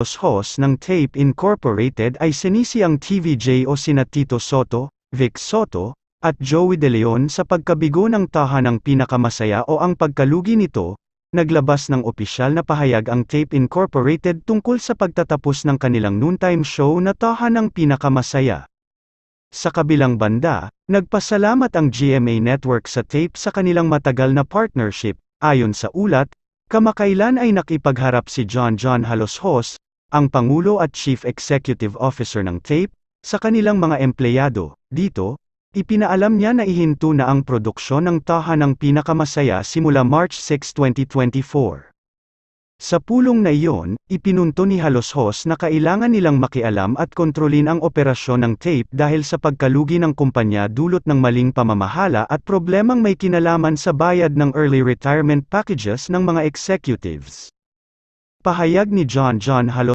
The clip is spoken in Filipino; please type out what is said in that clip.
host ng Tape Incorporated ay sinisi ang TVJ o sina Tito Soto, Vic Soto, at Joey De Leon sa pagkabigo ng tahanang pinakamasaya o ang pagkalugi nito. Naglabas ng opisyal na pahayag ang Tape Incorporated tungkol sa pagtatapos ng kanilang noontime show na tahanang pinakamasaya. Sa kabilang banda, nagpasalamat ang GMA Network sa Tape sa kanilang matagal na partnership. Ayon sa ulat, kamakailan ay nakipagharap si John Haloshos, ang Pangulo at Chief Executive Officer ng Tape, sa kanilang mga empleyado. Dito, ipinaalam niya na ihinto na ang produksyon ng tahanang pinakamasaya simula March 6, 2024. Sa pulong na iyon, ipinunto ni Haloshos na kailangan nilang makialam at kontrolin ang operasyon ng Tape dahil sa pagkalugi ng kumpanya dulot ng maling pamamahala at problemang may kinalaman sa bayad ng early retirement packages ng mga executives. Pahayag ni John Haloshos